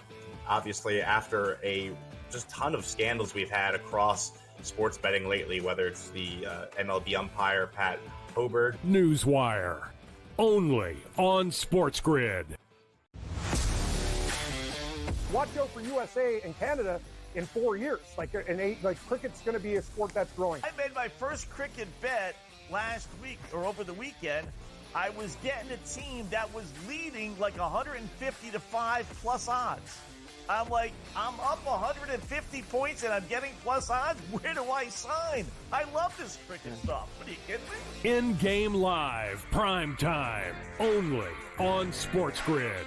obviously, after a just ton of scandals we've had across sports betting lately, whether it's the MLB umpire, Pat Hoberg. Newswire, only on SportsGrid. Watch out for USA and Canada in 4 years. Cricket's going to be a sport that's growing. I made my first cricket bet last week or over the weekend. I was getting a team that was leading like 150 to 5 plus odds. I'm like, I'm up 150 points and I'm getting plus odds. Where do I sign? I love this cricket stuff. What are you kidding me? In-game live, prime time, only on SportsGrid.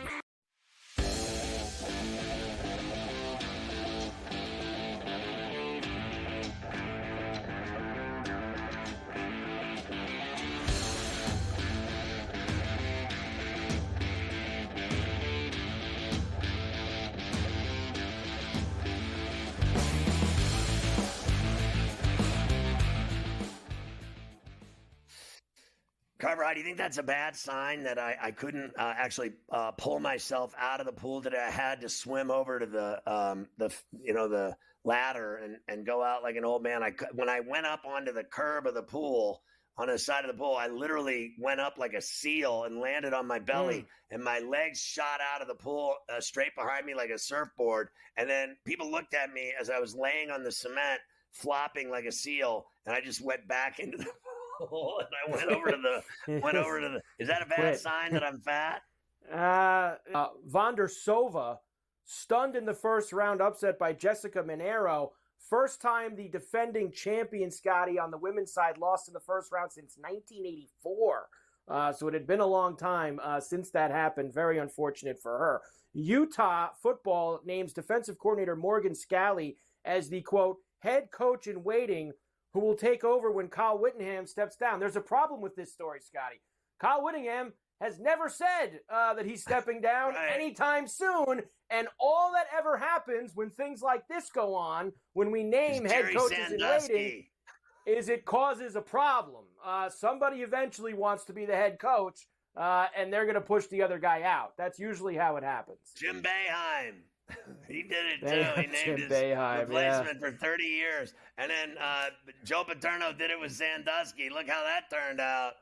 Carver, do you think that's a bad sign that I couldn't actually pull myself out of the pool today? I had to swim over to the ladder and go out like an old man. When I went up onto the curb of the pool, on the side of the pool, I literally went up like a seal and landed on my belly, and my legs shot out of the pool straight behind me like a surfboard. And then people looked at me as I was laying on the cement, flopping like a seal, and I just went back into the pool, and I went over to the. Is that a bad sign that I'm fat? Vondersova stunned in the first round, upset by Jessica Monero. First time the defending champion, Scotty, on the women's side lost in the first round since 1984. So it had been a long time since that happened. Very unfortunate for her. Utah football names defensive coordinator Morgan Scalley as the, quote, head coach in waiting who will take over when Kyle Whittingham steps down. There's a problem with this story, Scotty. Kyle Whittingham has never said that he's stepping down anytime soon. And all that ever happens when things like this go on, when we name head coaches in waiting, is it causes a problem. Somebody eventually wants to be the head coach, and they're going to push the other guy out. That's usually how it happens. Jim Boeheim. He did it, too. He named his replacement for 30 years. And then Joe Paterno did it with Sandusky. Look how that turned out.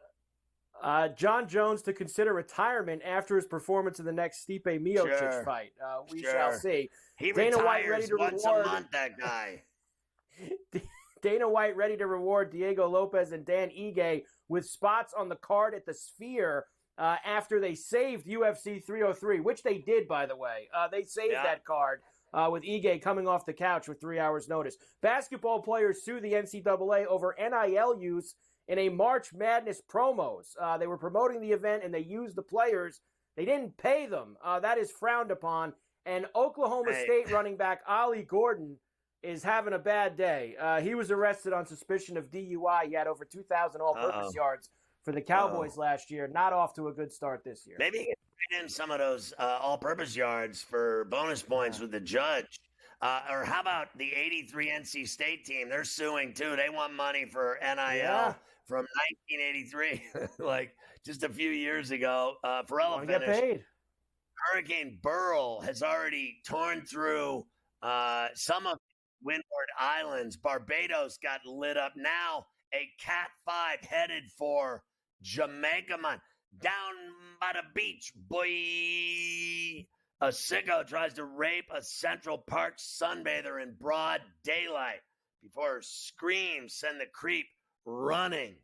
John Jones to consider retirement after his performance in the next Stipe Miocic fight. We shall see. He Dana retires White ready to once reward a month, that guy. Dana White ready to reward Diego Lopez and Dan Ige with spots on the card at the Sphere after they saved UFC 303, which they did, by the way. They saved that card with Ige coming off the couch with 3 hours' notice. Basketball players sue the NCAA over NIL use in a March Madness promos. They were promoting the event, and they used the players. They didn't pay them. That is frowned upon. And Oklahoma State running back Ollie Gordon is having a bad day. He was arrested on suspicion of DUI. He had over 2,000 all-purpose yards for the Cowboys last year. Not off to a good start this year. Maybe he can trade in some of those all-purpose yards for bonus points with the judge. Or how about the 83 NC State team? They're suing, too. They want money for NIL from 1983, like just a few years ago. Ferrall finished. Get paid. Hurricane Beryl has already torn through some of Windward Islands. Barbados got lit up. Now a Cat 5 headed for Jamaica, man. Down by the beach, boy. A sicko tries to rape a Central Park sunbather in broad daylight before her screams send the creep running.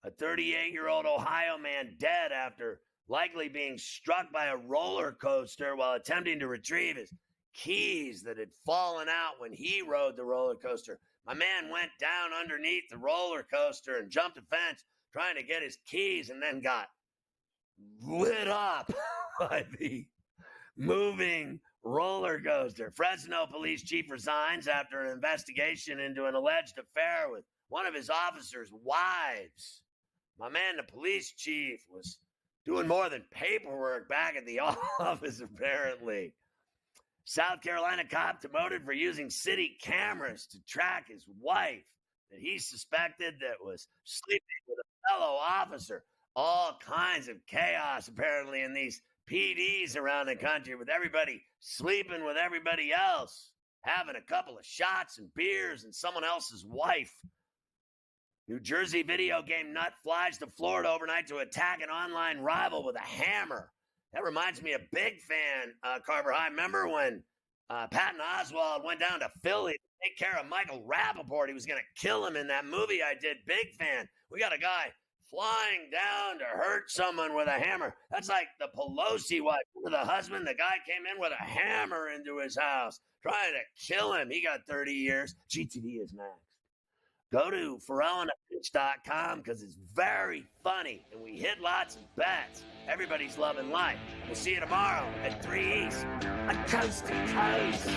A 38-year-old Ohio man dead after likely being struck by a roller coaster while attempting to retrieve his keys that had fallen out when he rode the roller coaster. My man went down underneath the roller coaster and jumped a fence trying to get his keys and then got lit up by the moving roller coaster. Fresno police chief resigns after an investigation into an alleged affair with one of his officers' wives. My man, the police chief, was doing more than paperwork back at the office, apparently. South Carolina cop demoted for using city cameras to track his wife that he suspected that was sleeping with a fellow officer. All kinds of chaos, apparently, in these PDs around the country, with everybody sleeping with everybody else, having a couple of shots and beers and someone else's wife. New Jersey video game nut flies to Florida overnight to attack an online rival with a hammer. That reminds me of Big Fan, Carver High. Remember when Patton Oswalt went down to Philly to take care of Michael Rappaport? He was going to kill him in that movie I did, Big Fan. We got a guy flying down to hurt someone with a hammer. That's like the Pelosi wife. The husband, the guy came in with a hammer into his house, trying to kill him. He got 30 years. GTD is next. Go to FerrallAndThePitch.com because it's very funny, and we hit lots of bets. Everybody's loving life. We'll see you tomorrow at 3 East on Coast to Coast.